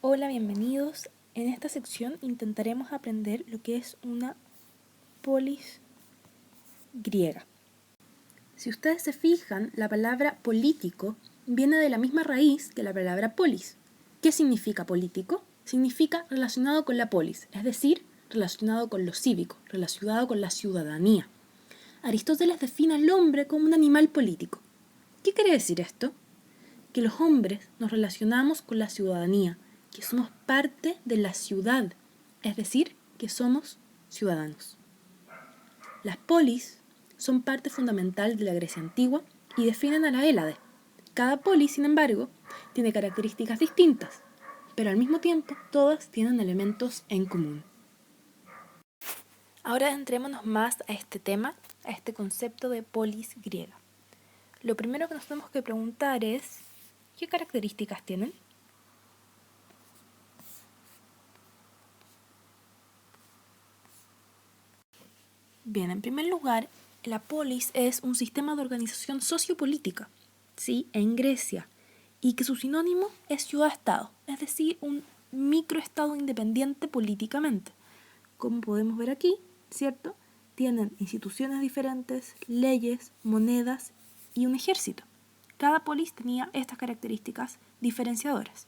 Hola, bienvenidos. En esta sección intentaremos aprender lo que es una polis griega. Si ustedes se fijan, la palabra político viene de la misma raíz que la palabra polis. ¿Qué significa político? Significa relacionado con la polis, es decir, relacionado con lo cívico, relacionado con la ciudadanía. Aristóteles define al hombre como un animal político. ¿Qué quiere decir esto? Que los hombres nos relacionamos con la ciudadanía, que somos parte de la ciudad, es decir, que somos ciudadanos. Las polis son parte fundamental de la Grecia antigua y definen a la Hélade. Cada polis, sin embargo, tiene características distintas, pero al mismo tiempo todas tienen elementos en común. Ahora adentrémonos más a este tema, a este concepto de polis griega. Lo primero que nos tenemos que preguntar es, ¿qué características tienen? Bien, en primer lugar, la polis es un sistema de organización sociopolítica, ¿sí? En Grecia, y que su sinónimo es ciudad-estado, es decir, un microestado independiente políticamente. Como podemos ver aquí, ¿cierto? Tienen instituciones diferentes, leyes, monedas y un ejército. Cada polis tenía estas características diferenciadoras.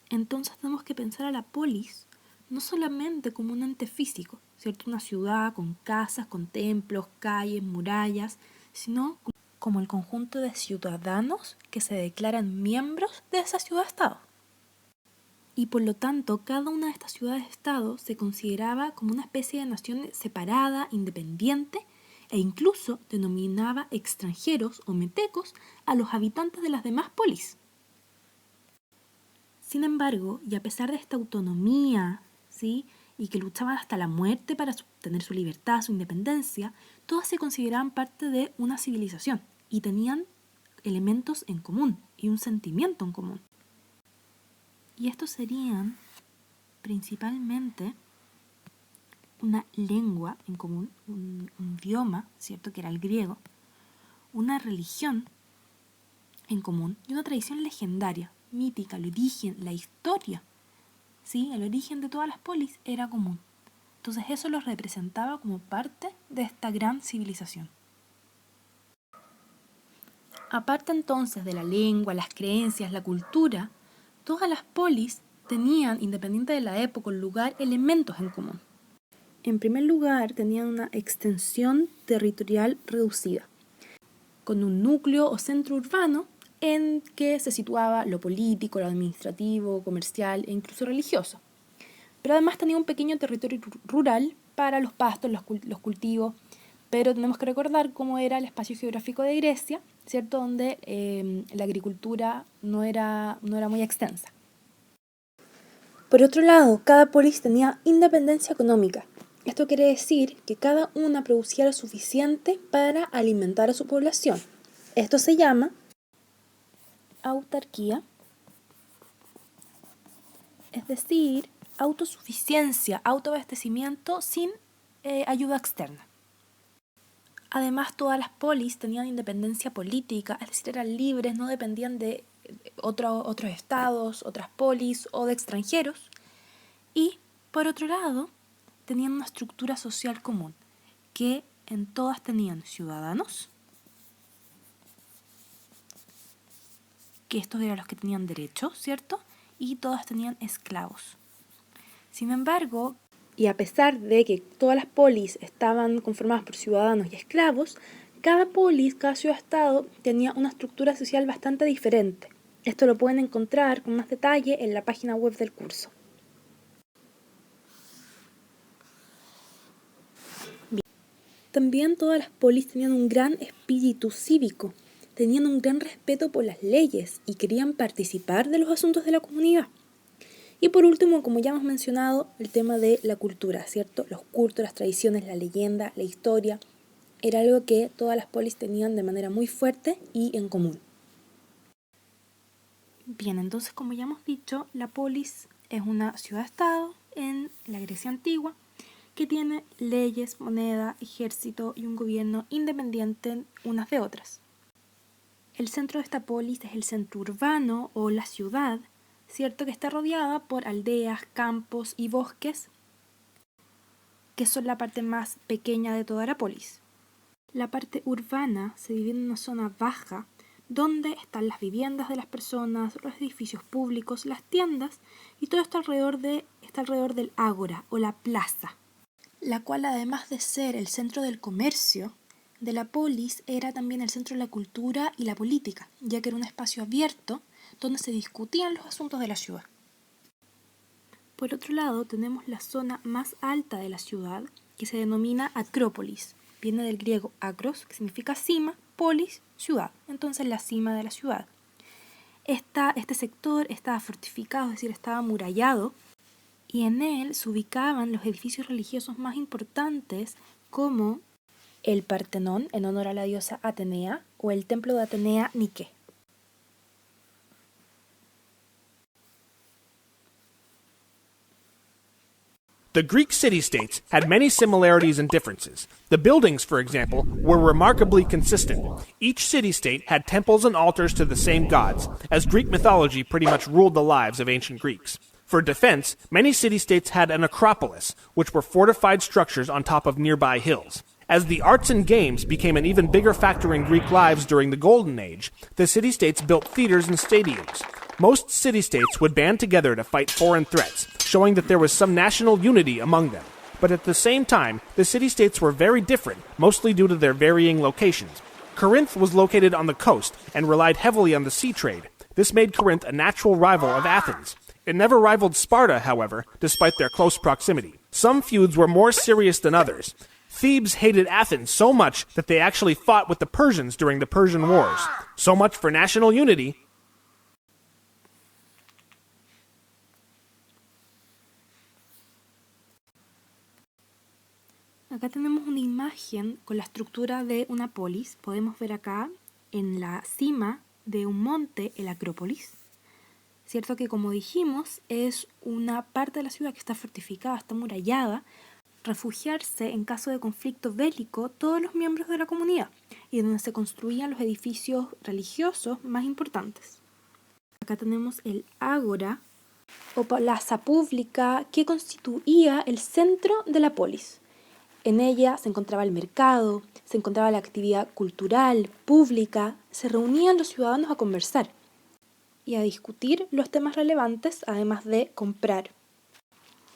Entonces tenemos que pensar a la polis no solamente como un ente físico, ¿cierto? Una ciudad con casas, con templos, calles, murallas, sino como el conjunto de ciudadanos que se declaran miembros de esa ciudad-estado. Y por lo tanto, cada una de estas ciudades-estado se consideraba como una especie de nación separada, independiente, e incluso denominaba extranjeros o metecos a los habitantes de las demás polis. Sin embargo, y a pesar de esta autonomía, ¿sí? Y que luchaban hasta la muerte para obtener su libertad, su independencia, todas se consideraban parte de una civilización y tenían elementos en común y un sentimiento en común. Y estos serían principalmente una lengua en común, un idioma, ¿cierto? Que era el griego, una religión en común y una tradición legendaria, mítica, el origen, la historia. ¿Sí? El origen de todas las polis era común. Entonces eso los representaba como parte de esta gran civilización. Aparte entonces de la lengua, las creencias, la cultura, todas las polis tenían, independiente de la época o el lugar, elementos en común. En primer lugar, tenían una extensión territorial reducida, con un núcleo o centro urbano en que se situaba lo político, lo administrativo, comercial e incluso religioso. Pero además tenía un pequeño territorio rural para los pastos, los cultivos, pero tenemos que recordar cómo era el espacio geográfico de Grecia, ¿cierto? Donde la agricultura no era muy extensa. Por otro lado, cada polis tenía independencia económica. Esto quiere decir que cada una producía lo suficiente para alimentar a su población. Esto se llama autarquía, es decir, autosuficiencia, autoabastecimiento sin ayuda externa. Además, todas las polis tenían independencia política, es decir, eran libres, no dependían de otros estados, otras polis o de extranjeros. Y, por otro lado, tenían una estructura social común, que en todas tenían ciudadanos, que estos eran los que tenían derechos, ¿cierto? Y todas tenían esclavos. Sin embargo, y a pesar de que todas las polis estaban conformadas por ciudadanos y esclavos, cada polis, cada ciudad-estado, tenía una estructura social bastante diferente. Esto lo pueden encontrar con más detalle en la página web del curso. Bien. También todas las polis tenían un gran espíritu cívico, tenían un gran respeto por las leyes y querían participar de los asuntos de la comunidad. Y por último, como ya hemos mencionado, el tema de la cultura, ¿cierto? Los cultos, las tradiciones, la leyenda, la historia, era algo que todas las polis tenían de manera muy fuerte y en común. Bien, entonces como ya hemos dicho, la polis es una ciudad-estado en la Grecia antigua que tiene leyes, moneda, ejército y un gobierno independiente unas de otras. El centro de esta polis es el centro urbano o la ciudad, ¿cierto? Que está rodeada por aldeas, campos y bosques, que son la parte más pequeña de toda la polis. La parte urbana se divide en una zona baja, donde están las viviendas de las personas, los edificios públicos, las tiendas, y todo esto está alrededor del ágora o la plaza, la cual, además de ser el centro del comercio de la polis, era también el centro de la cultura y la política, ya que era un espacio abierto donde se discutían los asuntos de la ciudad. Por otro lado, tenemos la zona más alta de la ciudad, que se denomina Acrópolis. Viene del griego acros, que significa cima, polis, ciudad. Entonces, la cima de la ciudad. Este sector estaba fortificado, es decir, estaba amurallado, y en él se ubicaban los edificios religiosos más importantes, como el Partenón, en honor a la diosa Atenea, o el templo de Atenea Nike. The Greek city-states had many similarities and differences. The buildings, for example, were remarkably consistent. Each city-state had temples and altars to the same gods, as Greek mythology pretty much ruled the lives of ancient Greeks. For defense, many city-states had an acropolis, which were fortified structures on top of nearby hills. As the arts and games became an even bigger factor in Greek lives during the Golden Age, the city-states built theaters and stadiums. Most city-states would band together to fight foreign threats, showing that there was some national unity among them. But at the same time, the city-states were very different, mostly due to their varying locations. Corinth was located on the coast and relied heavily on the sea trade. This made Corinth a natural rival of Athens. It never rivaled Sparta, however, despite their close proximity. Some feuds were more serious than others. Thebes hated Athens so much that they actually fought with the Persians during the Persian Wars. So much for national unity. Acá tenemos una imagen con la estructura de una polis. Podemos ver acá en la cima de un monte el Acrópolis. Cierto que, como dijimos, es una parte de la ciudad que está fortificada, está amurallada. Refugiarse en caso de conflicto bélico todos los miembros de la comunidad y donde se construían los edificios religiosos más importantes. Acá tenemos el ágora o plaza pública que constituía el centro de la polis. En ella se encontraba el mercado, se encontraba la actividad cultural, pública, se reunían los ciudadanos a conversar y a discutir los temas relevantes, además de comprar.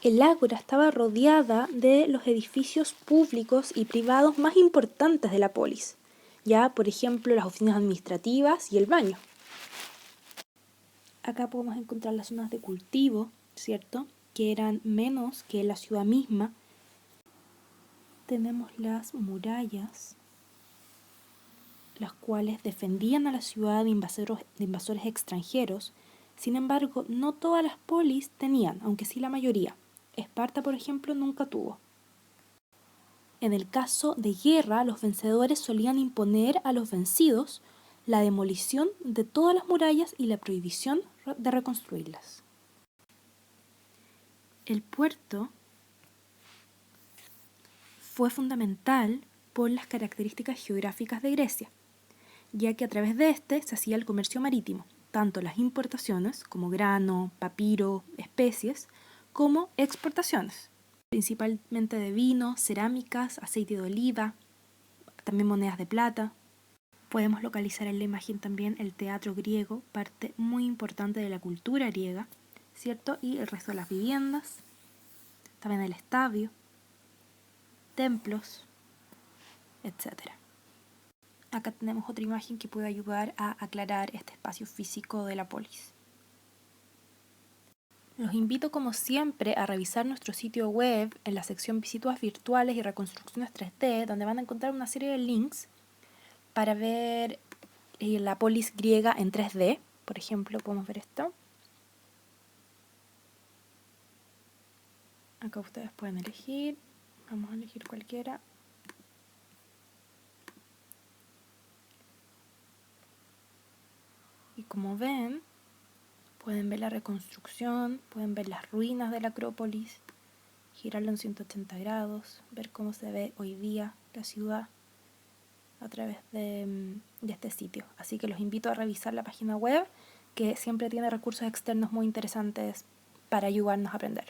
El ágora estaba rodeada de los edificios públicos y privados más importantes de la polis, ya por ejemplo las oficinas administrativas y el baño. Acá podemos encontrar las zonas de cultivo, ¿cierto?, que eran menos que la ciudad misma. Tenemos las murallas, las cuales defendían a la ciudad de invasores extranjeros. Sin embargo, no todas las polis tenían, aunque sí la mayoría. Esparta, por ejemplo, nunca tuvo. En el caso de guerra, los vencedores solían imponer a los vencidos la demolición de todas las murallas y la prohibición de reconstruirlas. El puerto fue fundamental por las características geográficas de Grecia, ya que a través de este se hacía el comercio marítimo, tanto las importaciones como grano, papiro, especies, como exportaciones, principalmente de vino, cerámicas, aceite de oliva, también monedas de plata. Podemos localizar en la imagen también el teatro griego, parte muy importante de la cultura griega, ¿cierto? Y el resto de las viviendas, también el estadio, templos, etc. Acá tenemos otra imagen que puede ayudar a aclarar este espacio físico de la polis. Los invito, como siempre, a revisar nuestro sitio web en la sección Visitas virtuales y reconstrucciones 3D, donde van a encontrar una serie de links para ver la polis griega en 3D. Por ejemplo, podemos ver esto. Acá ustedes pueden elegir. Vamos a elegir cualquiera. Y como ven, pueden ver la reconstrucción, pueden ver las ruinas de la Acrópolis, girarlo en 180 grados, ver cómo se ve hoy día la ciudad a través de este sitio. Así que los invito a revisar la página web que siempre tiene recursos externos muy interesantes para ayudarnos a aprender.